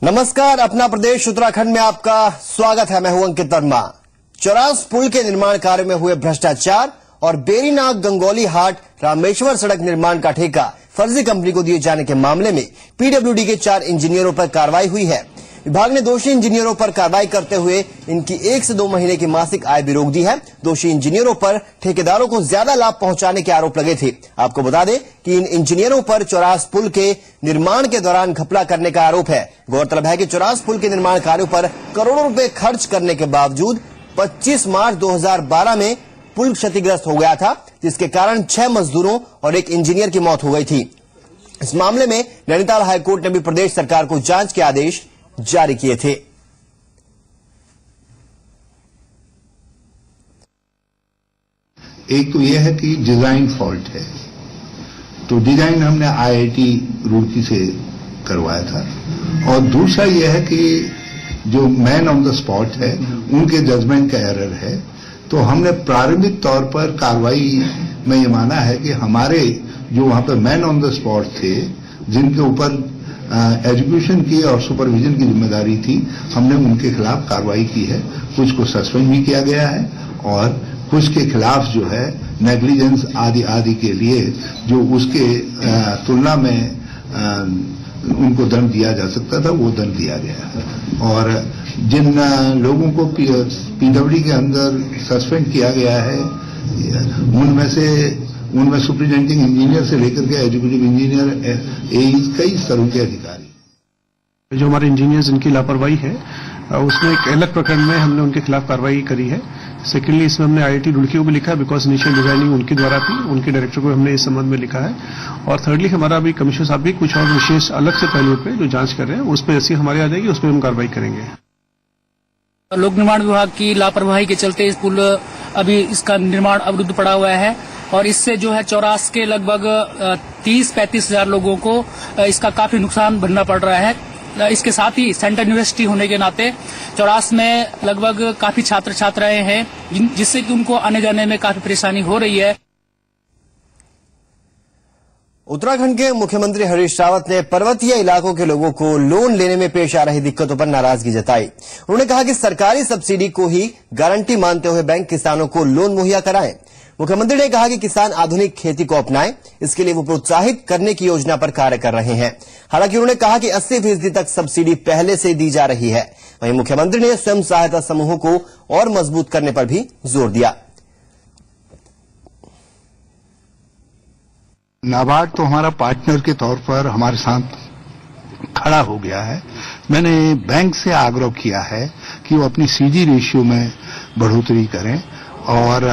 नमस्कार, अपना प्रदेश उत्तराखंड में आपका स्वागत है। मैं हूं अंकित वर्मा। चौरास पुल के निर्माण कार्य में हुए भ्रष्टाचार और बेरीनाग गंगौली हाट रामेश्वर सड़क निर्माण का ठेका फर्जी कंपनी को दिए जाने के मामले में पीडब्ल्यूडी के 4 इंजीनियरों पर कार्रवाई हुई है। विभाग ने दोषी इंजीनियरों पर कार्रवाई करते हुए इनकी 1 से 2 महीने की मासिक आय भी रोक दी है। दोषी इंजीनियरों पर ठेकेदारों को ज्यादा लाभ पहुंचाने के आरोप लगे थे। आपको बता दें कि इन इंजीनियरों पर चौरास पुल के निर्माण के दौरान घपला करने का आरोप है। गौरतलब है कि चौरास पुल के निर्माण कार्यों पर करोड़ों रुपए खर्च करने के बावजूद 25 मार्च 2012 में पुल क्षतिग्रस्त हो गया था, जिसके कारण 6 मजदूरों और 1 इंजीनियर की मौत हो गई थी। इस मामले में नैनीताल हाईकोर्ट ने भी प्रदेश सरकार को जांच के आदेश जारी किए थे। एक तो यह है कि डिजाइन फॉल्ट है, तो डिजाइन हमने आईआईटी रुड़की से करवाया था, और दूसरा यह है कि जो मैन ऑन द स्पॉट है उनके जजमेंट का एरर है। तो हमने प्रारंभिक तौर पर कार्रवाई में ये माना है कि हमारे जो वहां पर मैन ऑन द स्पॉट थे, जिनके ऊपर एजुकेशन की और सुपरविजन की जिम्मेदारी थी, हमने उनके खिलाफ कार्रवाई की है। कुछ को सस्पेंड भी किया गया है और कुछ के खिलाफ जो है नेग्लिजेंस आदि के लिए जो उसके तुलना में उनको दंड दिया जा सकता था, वो दंड दिया गया है। और जिन लोगों को पीडब्ल्यूडी के अंदर सस्पेंड किया गया है, उनमें सुपरिटेंडिंग इंजीनियर से लेकर के एजुकेटिव इंजीनियर, कई स्तरों के अधिकारी। जो हमारे इंजीनियर्स इनकी लापरवाही है, उसमें एक अलग प्रकरण में हमने उनके खिलाफ कार्रवाई करी है। सेकेंडली इसमें हमने आईआईटी रुड़की को भी लिखा, बिकॉज इनिशियल डिजाइनिंग उनके द्वारा थी, उनके डायरेक्टर को हमने इस संबंध में लिखा है। और थर्डली हमारा भी कमिश्नर साहब भी कुछ और विशेष अलग से पहलुओं पे जो जांच कर रहे हैं, उस पर जैसी हमारी आ जाएगी उस पर हम कार्रवाई करेंगे। लोक निर्माण विभाग की लापरवाही के चलते इस पुल अभी इसका निर्माण अवरुद्ध पड़ा हुआ है, और इससे जो है चौरास के लगभग 30-35 हजार लोगों को इसका काफी नुकसान भरना पड़ रहा है। इसके साथ ही सेंट्रल यूनिवर्सिटी होने के नाते चौरास में लगभग काफी छात्र छात्राएं हैं, जिससे कि उनको आने जाने में काफी परेशानी हो रही है। उत्तराखंड के मुख्यमंत्री हरीश रावत ने पर्वतीय इलाकों के लोगों को लोन लेने में पेश आ रही दिक्कतों पर नाराजगी जताई। उन्होंने कहा कि सरकारी सब्सिडी को ही गारंटी मानते हुए बैंक किसानों को लोन मुहैया कराएं। मुख्यमंत्री ने कहा कि किसान आधुनिक खेती को अपनाएं, इसके लिए वो प्रोत्साहित करने की योजना पर कार्य कर रहे हैं। हालांकि उन्होंने कहा कि 80% तक सब्सिडी पहले से दी जा रही है। वहीं मुख्यमंत्री ने स्वयं सहायता समूहों को और मजबूत करने पर भी जोर दिया। नाबार्ड तो हमारा पार्टनर के तौर पर हमारे साथ खड़ा हो गया है। मैंने बैंक से आग्रह किया है कि वो अपनी सीडी रेशियो में बढ़ोतरी करें, और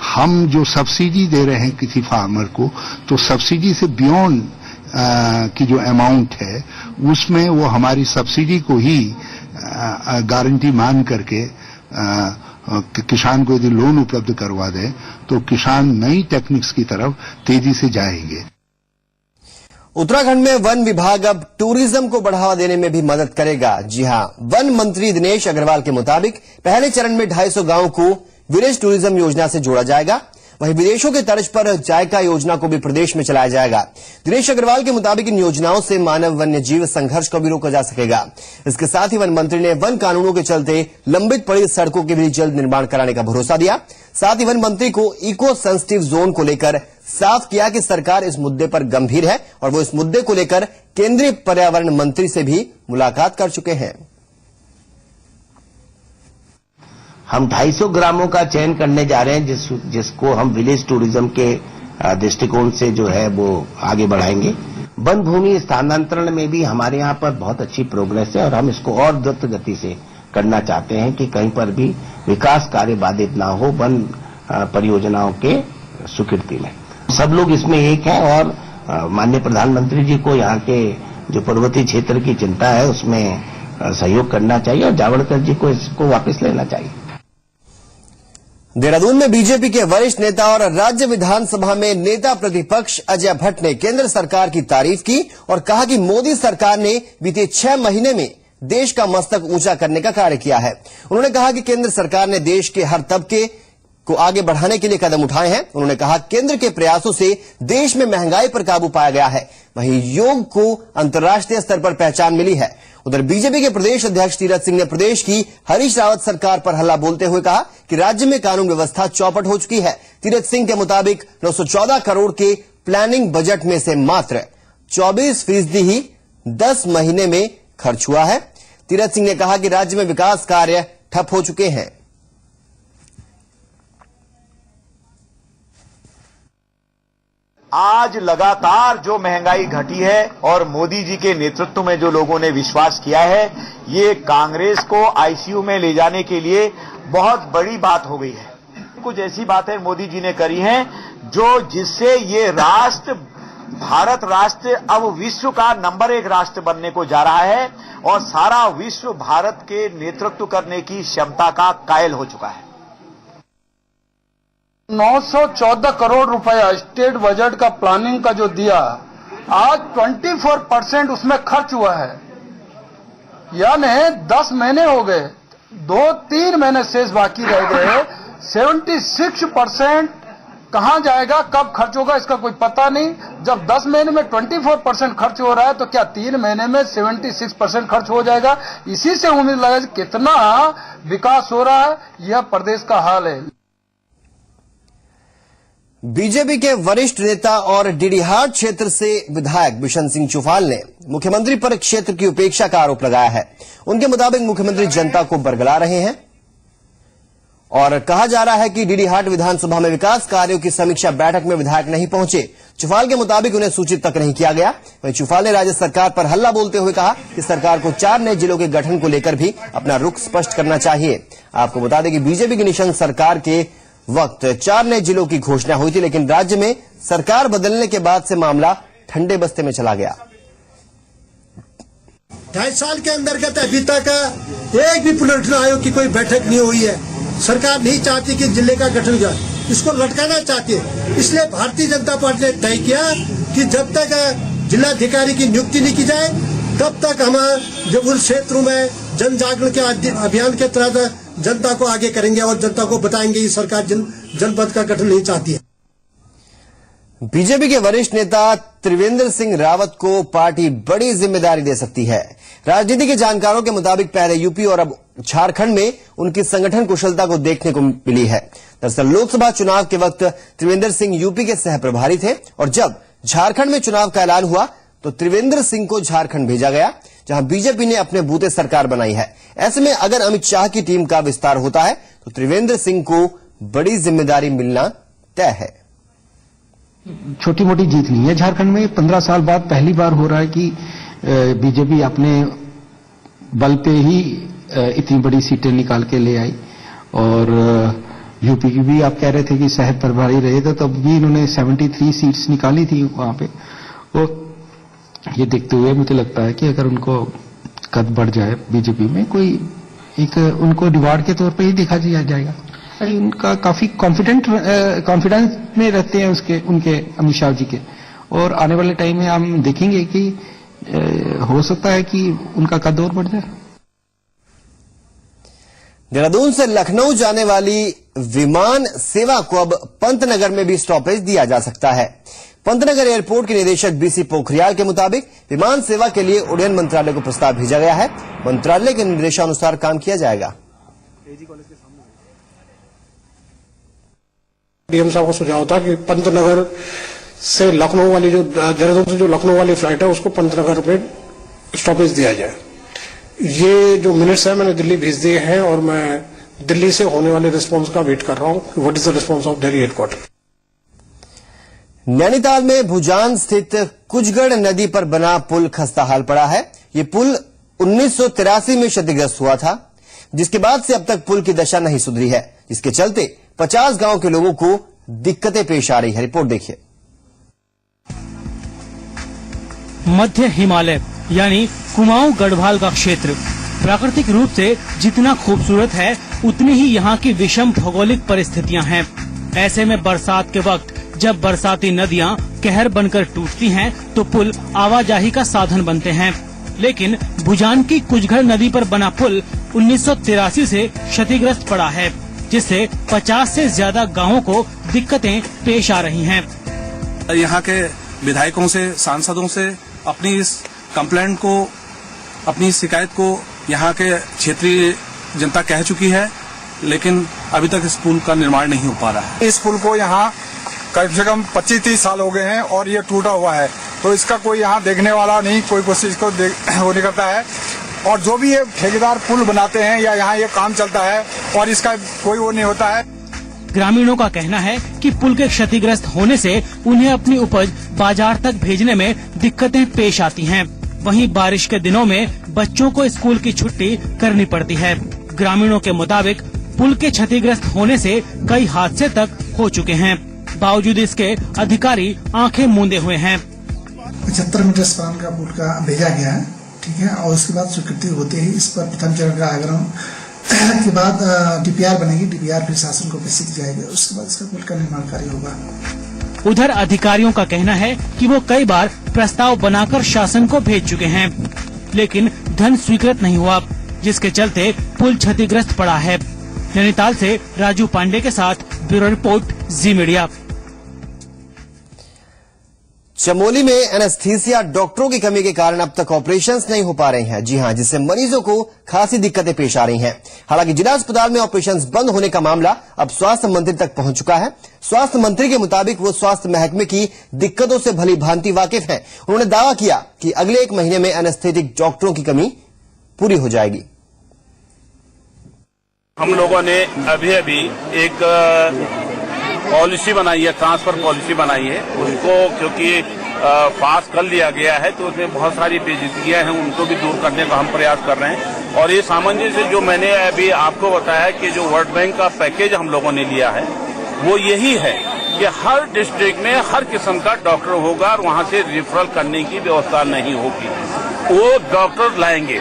हम जो सब्सिडी दे रहे हैं किसी फार्मर को, तो सब्सिडी से बियॉन्ड की जो अमाउंट है उसमें वो हमारी सब्सिडी को ही गारंटी मान करके किसान को यदि लोन उपलब्ध करवा दें तो किसान नई टेक्निक्स की तरफ तेजी से जाएंगे। उत्तराखंड में वन विभाग अब टूरिज्म को बढ़ावा देने में भी मदद करेगा। जी हां, वन मंत्री दिनेश अग्रवाल के मुताबिक पहले चरण में 250 गांवों को विलेज टूरिज्म योजना से जोड़ा जाएगा। वहीं विदेशों के तर्ज पर जायका योजना को भी प्रदेश में चलाया जाएगा। दिनेश अग्रवाल के मुताबिक इन योजनाओं से मानव वन्य जीव संघर्ष को भी रोका जा सकेगा। इसके साथ ही वन मंत्री ने वन कानूनों के चलते लंबित पड़ी सड़कों के भी जल्द निर्माण कराने का भरोसा दिया। साथ ही वन मंत्री को इको सेंसिटिव जोन को लेकर साफ किया कि सरकार इस मुद्दे पर गंभीर है और वो इस मुद्दे को लेकर केंद्रीय पर्यावरण मंत्री से भी मुलाकात कर चुके हैं। हम 250 ग्रामों का चयन करने जा रहे हैं, जिसको हम विलेज टूरिज्म के दृष्टिकोण से जो है वो आगे बढ़ाएंगे। वन भूमि स्थानांतरण में भी हमारे यहाँ पर बहुत अच्छी प्रोग्रेस है, और हम इसको और द्रुत गति से करना चाहते हैं कि कहीं पर भी विकास कार्य बाधित ना हो वन परियोजनाओं के स्वीकृति में। सब लोग इसमें एक हैं, और माननीय प्रधानमंत्री जी को यहाँ के जो पर्वतीय क्षेत्र की चिंता है उसमें सहयोग करना चाहिए, और जावड़कर जी को इसको वापस लेना चाहिए। देहरादून में बीजेपी के वरिष्ठ नेता और राज्य विधानसभा में नेता प्रतिपक्ष अजय भट्ट ने केंद्र सरकार की तारीफ की और कहा कि मोदी सरकार ने बीते 6 महीने में देश का मस्तक ऊंचा करने का कार्य किया है। उन्होंने कहा कि केंद्र सरकार ने देश के हर तबके को आगे बढ़ाने के लिए कदम उठाए हैं। उन्होंने कहा केंद्र के प्रयासों से देश में महंगाई पर काबू पाया गया है, वहीं योग को अंतर्राष्ट्रीय स्तर पर पहचान मिली है। उधर बीजेपी के प्रदेश अध्यक्ष तीरथ सिंह ने प्रदेश की हरीश रावत सरकार पर हल्ला बोलते हुए कहा कि राज्य में कानून व्यवस्था चौपट हो चुकी है। तीरथ सिंह के मुताबिक 914 करोड़ के प्लानिंग बजट में से मात्र 24% ही 10 महीने में खर्च हुआ है। तीरथ सिंह ने कहा कि राज्य में विकास कार्य ठप हो चुके हैं। आज लगातार जो महंगाई घटी है और मोदी जी के नेतृत्व में जो लोगों ने विश्वास किया है, ये कांग्रेस को आईसीयू में ले जाने के लिए बहुत बड़ी बात हो गई है। कुछ ऐसी बातें मोदी जी ने करी हैं जो जिससे ये राष्ट्र, भारत राष्ट्र अब विश्व का नंबर 1 राष्ट्र बनने को जा रहा है और सारा विश्व भारत के नेतृत्व करने की क्षमता का कायल हो चुका है। 914 करोड़ रुपया स्टेट बजट का प्लानिंग का जो दिया, आज 24% उसमें खर्च हुआ है। यानी 10 महीने हो गए, 2-3 महीने शेष बाकी रह गए। 76% कहां जाएगा, कब खर्च होगा, इसका कोई पता नहीं। जब 10 महीने में 24% खर्च हो रहा है तो क्या 3 महीने में 76% खर्च हो जाएगा? इसी से उम्मीद लगा कितना विकास हो रहा है, यह प्रदेश का हाल है। बीजेपी के वरिष्ठ नेता और डीडीहाट क्षेत्र से विधायक बिशन सिंह चुफाल ने मुख्यमंत्री पर क्षेत्र की उपेक्षा का आरोप लगाया है। उनके मुताबिक मुख्यमंत्री जनता को बरगला रहे हैं और कहा जा रहा है कि डीडीहाट विधानसभा में विकास कार्यों की समीक्षा बैठक में विधायक नहीं पहुंचे। चुफाल के मुताबिक उन्हें सूचित तक नहीं किया गया। वहीं चुफाल ने राज्य सरकार पर हल्ला बोलते हुए कहा कि सरकार को 4 नए जिलों के गठन को लेकर भी अपना रुख स्पष्ट करना चाहिए। आपको बता दें कि बीजेपी की निशंक सरकार के वक्त 4 नए जिलों की घोषणा हुई थी, लेकिन राज्य में सरकार बदलने के बाद से मामला ठंडे बस्ते में चला गया। 2.5 साल के अंतर्गत अभी तक एक भी पुनर्गठन आयोग की कोई बैठक नहीं हुई है। सरकार नहीं चाहती कि जिले का गठन जाए, इसको लटकाना चाहती है। इसलिए भारतीय जनता पार्टी ने तय किया कि जब तक जिलाधिकारी की नियुक्ति नहीं की जाए तब तक हम जब उन क्षेत्रों में जन जागरण के अभियान के तहत जनता को आगे करेंगे और जनता को बताएंगे कि सरकार जनपद का गठन नहीं चाहती है। बीजेपी के वरिष्ठ नेता त्रिवेंद्र सिंह रावत को पार्टी बड़ी जिम्मेदारी दे सकती है। राजनीति के जानकारों के मुताबिक पहले यूपी और अब झारखंड में उनकी संगठन कुशलता को देखने को मिली है। दरअसल लोकसभा चुनाव के वक्त त्रिवेंद्र सिंह यूपी के सह प्रभारी थे और जब झारखंड में चुनाव का ऐलान हुआ तो त्रिवेंद्र सिंह को झारखंड भेजा गया, जहां बीजेपी ने अपने बूते सरकार बनाई है। ऐसे में अगर अमित शाह की टीम का विस्तार होता है तो त्रिवेंद्र सिंह को बड़ी जिम्मेदारी मिलना तय है। छोटी मोटी जीत नहीं है झारखंड में। 15 साल बाद पहली बार हो रहा है कि बीजेपी अपने बल पे ही इतनी बड़ी सीटें निकाल के ले आई। और यूपी की भी आप कह रहे थे कि सह प्रभारी रहे थे, तब भी इन्होंने 73 सीट्स निकाली थी वहां पे। और ये देखते हुए मुझे लगता है कि अगर उनको कद बढ़ जाए बीजेपी में, कोई एक उनको रिवार्ड के तौर पे ही देखा जाएगा। उनका काफी कॉन्फिडेंस में रहते हैं उनके अमित शाह जी के। और आने वाले टाइम में हम देखेंगे कि हो सकता है कि उनका कद और बढ़ जाए। देहरादून से लखनऊ जाने वाली विमान सेवा को अब पंतनगर में भी स्टॉपेज दिया जा सकता है। पंतनगर एयरपोर्ट के निदेशक बीसी पोखरियाल के मुताबिक विमान सेवा के लिए उड्डयन मंत्रालय को प्रस्ताव भेजा गया है। मंत्रालय के निर्देशानुसार काम किया जाएगा। डीएम साहब का सुझाव था कि पंतनगर से लखनऊ वाली जो देहरादून से जो लखनऊ वाली फ्लाइट है उसको पंतनगर पे स्टॉपेज दिया जाए। ये जो मिनट्स है मैंने दिल्ली भेज दिए हैं और मैं दिल्ली से होने वाले रिस्पांस का वेट कर रहा हूं। What is the response of Delhi headquarter. Nainital में भुजान स्थित कुचगढ़ नदी पर बना पुल खस्ताहाल पड़ा है। ये पुल 1983 में क्षतिग्रस्त हुआ था, जिसके बाद से अब तक पुल की दशा नहीं सुधरी है, जिसके चलते 50 गांव के लोगों को दिक्कतें पेश आ रही है। रिपोर्ट देखिए। मध्य हिमालय यानी कुमाऊं गढ़वाल का क्षेत्र प्राकृतिक रूप से जितना खूबसूरत है उतनी ही यहाँ की विषम भौगोलिक परिस्थितियाँ हैं। ऐसे में बरसात के वक्त जब बरसाती नदियाँ कहर बनकर टूटती हैं तो पुल आवाजाही का साधन बनते हैं। लेकिन भुजान की कुचगढ़ नदी पर बना पुल 1983 से क्षतिग्रस्त पड़ा है, जिससे 50 से ज्यादा गांवों को दिक्कतें पेश आ रही हैं। यहाँ के विधायकों से, सांसदों से अपनी इस कंप्लेंट को अपनी शिकायत को यहाँ के क्षेत्रीय जनता कह चुकी है, लेकिन अभी तक इस पुल का निर्माण नहीं हो पा रहा है। इस पुल को यहाँ कम से कम 25-30 साल हो गए हैं और ये टूटा हुआ है, तो इसका कोई यहाँ देखने वाला नहीं, कोई कोशिश को वो नहीं करता है। और जो भी ये ठेकेदार पुल बनाते हैं या यहाँ ये काम चलता है और इसका कोई वो नहीं होता है। ग्रामीणों का कहना है कि पुल के क्षतिग्रस्त होने से उन्हें अपनी उपज बाजार तक भेजने में दिक्कतें पेश आती हैं। वहीं बारिश के दिनों में बच्चों को स्कूल की छुट्टी करनी पड़ती है। ग्रामीणों के मुताबिक पुल के क्षतिग्रस्त होने से कई हादसे तक हो चुके हैं। बावजूद इसके अधिकारी आंखें मूंदे हुए हैं। 75 मीटर स्पान का पुल का भेजा गया है, ठीक है, और उसके बाद स्वीकृति होती है। इस पर प्रथम चरण का आग्रह के बाद डीपीआर बनेगी, डीपीआर फिर शासन को प्रेषित किया जाएगा, उसके बाद इसका पुल का निर्माण कार्य होगा। उधर अधिकारियों का कहना है कि वो कई बार प्रस्ताव बनाकर शासन को भेज चुके हैं, लेकिन धन स्वीकृत नहीं हुआ, जिसके चलते पुल क्षतिग्रस्त पड़ा है। नैनीताल से राजू पांडे के साथ ब्यूरो रिपोर्ट, जी मीडिया। चमोली में एनेस्थीसिया डॉक्टरों की कमी के कारण अब तक ऑपरेशंस नहीं हो पा रहे हैं। जी हां, जिससे मरीजों को खासी दिक्कतें पेश आ रही हैं। हालांकि जिला अस्पताल में ऑपरेशंस बंद होने का मामला अब स्वास्थ्य मंत्री तक पहुंच चुका है। स्वास्थ्य मंत्री के मुताबिक वो स्वास्थ्य महकमे की दिक्कतों से भली भांति वाकिफ हैं। उन्होंने दावा किया कि अगले 1 महीने में एनेस्थेटिक डॉक्टरों की कमी पूरी हो जाएगी। हम लोगों ने अभी एक पॉलिसी बनाई है, ट्रांसफर पॉलिसी बनाई है। उसको क्योंकि पास कर लिया गया है, तो उसमें बहुत सारी पेचीदगियां हैं, उनको भी दूर करने का हम प्रयास कर रहे हैं। और ये सामंजस्य जो मैंने अभी आपको बताया कि जो वर्ल्ड बैंक का पैकेज हम लोगों ने लिया है, वो यही है कि हर डिस्ट्रिक्ट में हर किस्म का डॉक्टर होगा और वहां से रिफरल करने की व्यवस्था नहीं होगी, वो डॉक्टर लाएंगे।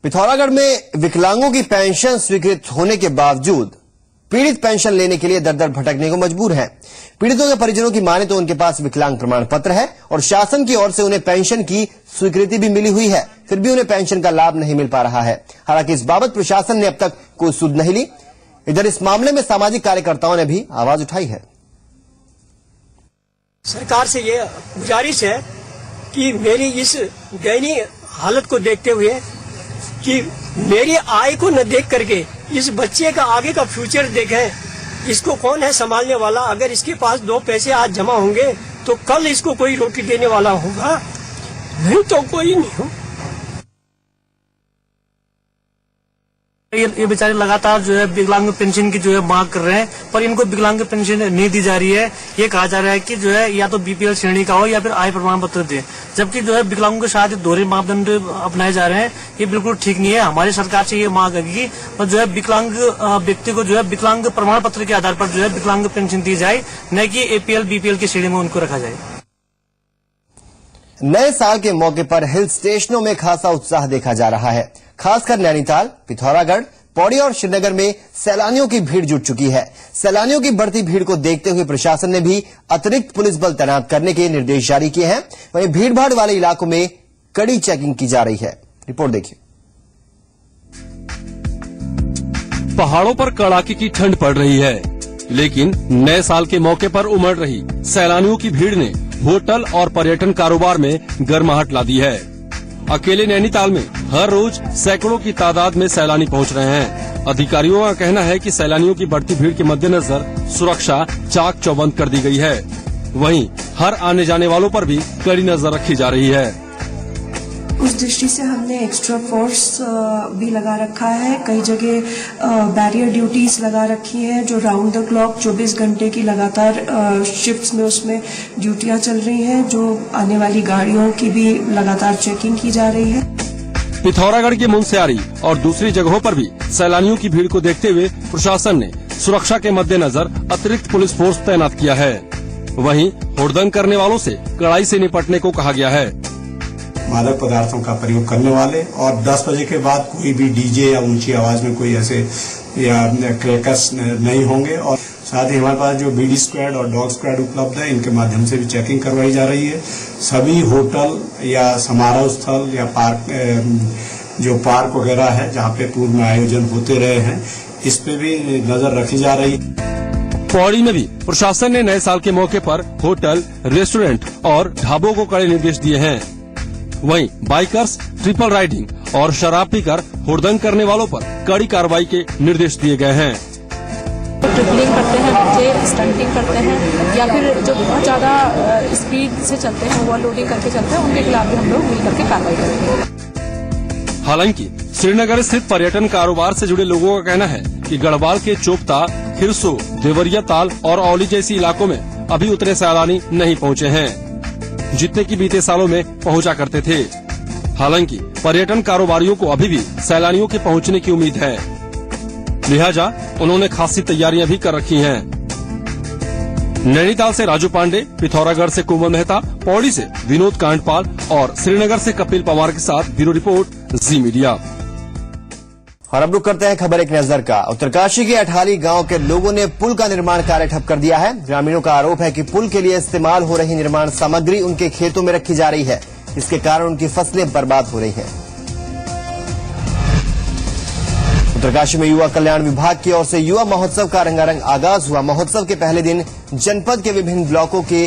पिथौरागढ़ में विकलांगों की पेंशन स्वीकृत होने के बावजूद पीड़ित पेंशन लेने के लिए दर दर भटकने को मजबूर हैं। पीड़ितों के परिजनों की माने तो उनके पास विकलांग प्रमाण पत्र है और शासन की ओर से उन्हें पेंशन की स्वीकृति भी मिली हुई है, फिर भी उन्हें पेंशन का लाभ नहीं मिल पा रहा है। हालांकि इस बाबत प्रशासन ने अब तक कोई सुध नहीं ली। इधर इस मामले में सामाजिक कार्यकर्ताओं ने भी आवाज उठाई है। सरकार से ये गुजारिश है कि मेरी इस दयनीय हालत को देखते हुए कि मेरी आय को न देख करके इस बच्चे का आगे का फ्यूचर देखें। इसको कौन है संभालने वाला? अगर इसके पास 2 पैसे आज जमा होंगे तो कल इसको कोई रोटी देने वाला होगा, नहीं तो कोई नहीं हो। ये बेचारे लगातार जो है विकलांग पेंशन की जो है मांग कर रहे हैं, पर इनको विकलांग पेंशन नहीं दी जा रही है। ये कहा जा रहा है कि जो है या तो बीपीएल श्रेणी का हो या फिर आय प्रमाण पत्र दे, जबकि जो है विकलांगों के साथ दोहरे मापदंड अपनाए जा रहे हैं। ये बिल्कुल ठीक नहीं है। हमारी सरकार से ये मांग है कि जो है विकलांग व्यक्ति को जो है विकलांग प्रमाण पत्र के आधार पर जो है विकलांग पेंशन दी जाए, न कि एपीएल बीपीएल की श्रेणी में उनको रखा जाए। नए साल के मौके पर हिल स्टेशनों में खासा उत्साह देखा जा रहा है। खासकर नैनीताल, पिथौरागढ़, पौड़ी और श्रीनगर में सैलानियों की भीड़ जुट चुकी है। सैलानियों की बढ़ती भीड़ को देखते हुए प्रशासन ने भी अतिरिक्त पुलिस बल तैनात करने के निर्देश जारी किए हैं। वहीं भीड़भाड़ वाले इलाकों में कड़ी चेकिंग की जा रही है। रिपोर्ट देखिए। पहाड़ों पर कड़ाके की ठंड पड़ रही है, लेकिन नए साल के मौके पर उमड़ रही सैलानियों की भीड़ ने होटल और पर्यटन कारोबार में गर्माहट ला दी है। अकेले नैनीताल में हर रोज सैकड़ों की तादाद में सैलानी पहुंच रहे हैं। अधिकारियों का कहना है कि सैलानियों की बढ़ती भीड़ के मद्देनजर सुरक्षा चाक चौबंद कर दी गई है। वहीं हर आने जाने वालों पर भी कड़ी नजर रखी जा रही है। उस दृष्टि से हमने एक्स्ट्रा फोर्स भी लगा रखा है। कई जगह बैरियर ड्यूटीज लगा रखी हैं, जो राउंड द क्लॉक 24 घंटे की लगातार शिफ्ट्स में उसमें ड्यूटियां चल रही हैं। जो आने वाली गाड़ियों की भी लगातार चेकिंग की जा रही है। पिथौरागढ़ के मुंशियारी और दूसरी जगहों पर भी सैलानियों की भीड़ को देखते हुए प्रशासन ने सुरक्षा के मद्देनजर अतिरिक्त पुलिस फोर्स तैनात किया है। वहीं हुड़दंग करने वालों से कड़ाई से निपटने को कहा गया है। मादक पदार्थों का प्रयोग करने वाले और 10 बजे के बाद कोई भी डीजे या ऊंची आवाज में कोई ऐसे या क्रैकर्स नहीं होंगे। और साथ ही हमारे पास जो बीडी स्क्वाड और डॉग स्क्वाड उपलब्ध है, इनके माध्यम से भी चेकिंग करवाई जा रही है। सभी होटल या समारोह स्थल या पार्क वगैरह है जहाँ पे पूर्व में आयोजन होते रहे हैं, इस पे भी नजर रखी जा रही है। पौड़ी में भी प्रशासन ने नए साल के मौके पर होटल, रेस्टोरेंट और ढाबों को कड़े निर्देश दिए हैं। वहीं बाइकर्स, ट्रिपल राइडिंग और शराब पीकर हुड़दंग करने वालों पर कड़ी कार्रवाई के निर्देश दिए गए हैं। ट्रिपलिंग करते हैं बच्चे, स्टंटिंग करते हैं या फिर जो बहुत ज्यादा स्पीड से चलते हैं, ओवरलोडिंग करके चलते हैं, उनके खिलाफ भी हम लोग मिल करके कार्रवाई करेंगे। हालांकि श्रीनगर स्थित पर्यटन कारोबार से जुड़े लोगों का कहना है कि गढ़वाल के चोपता, खिरसो, देवरिया ताल और औली जैसी इलाकों में अभी उतने सैलानी नहीं पहुंचे हैं, जितने की बीते सालों में पहुंचा करते थे। हालांकि पर्यटन कारोबारियों को अभी भी सैलानियों के पहुंचने की उम्मीद है, लिहाजा उन्होंने खासी तैयारियां भी कर रखी हैं। नैनीताल से राजू पांडे, पिथौरागढ़ से कोमल मेहता, पौड़ी से विनोद कांडपाल और श्रीनगर से कपिल पवार के साथ ब्यूरो रिपोर्ट, जी मीडिया। और अब रुक करते हैं खबर एक नजर का। उत्तरकाशी के अठाली गांव के लोगों ने पुल का निर्माण कार्य ठप कर दिया है। ग्रामीणों का आरोप है कि पुल के लिए इस्तेमाल हो रही निर्माण सामग्री उनके खेतों में रखी जा रही है, इसके कारण उनकी फसलें बर्बाद हो रही हैं। उत्तरकाशी में युवा कल्याण विभाग की ओर से युवा महोत्सव का रंगारंग आगाज हुआ। महोत्सव के पहले दिन जनपद के विभिन्न ब्लॉकों के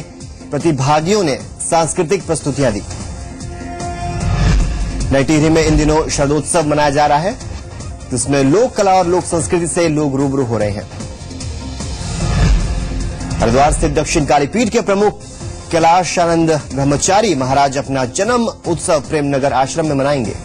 प्रतिभागियों ने सांस्कृतिक प्रस्तुतियां दी। नई टिहरी में इन दिनों शरदोत्सव मनाया जा रहा है, जिसमें लोक कला और लोक संस्कृति से लोग रूबरू हो रहे हैं। हरिद्वार स्थित दक्षिण काली पीठ के प्रमुख कैलाश आनंद ब्रह्मचारी महाराज अपना जन्म उत्सव प्रेमनगर आश्रम में मनाएंगे।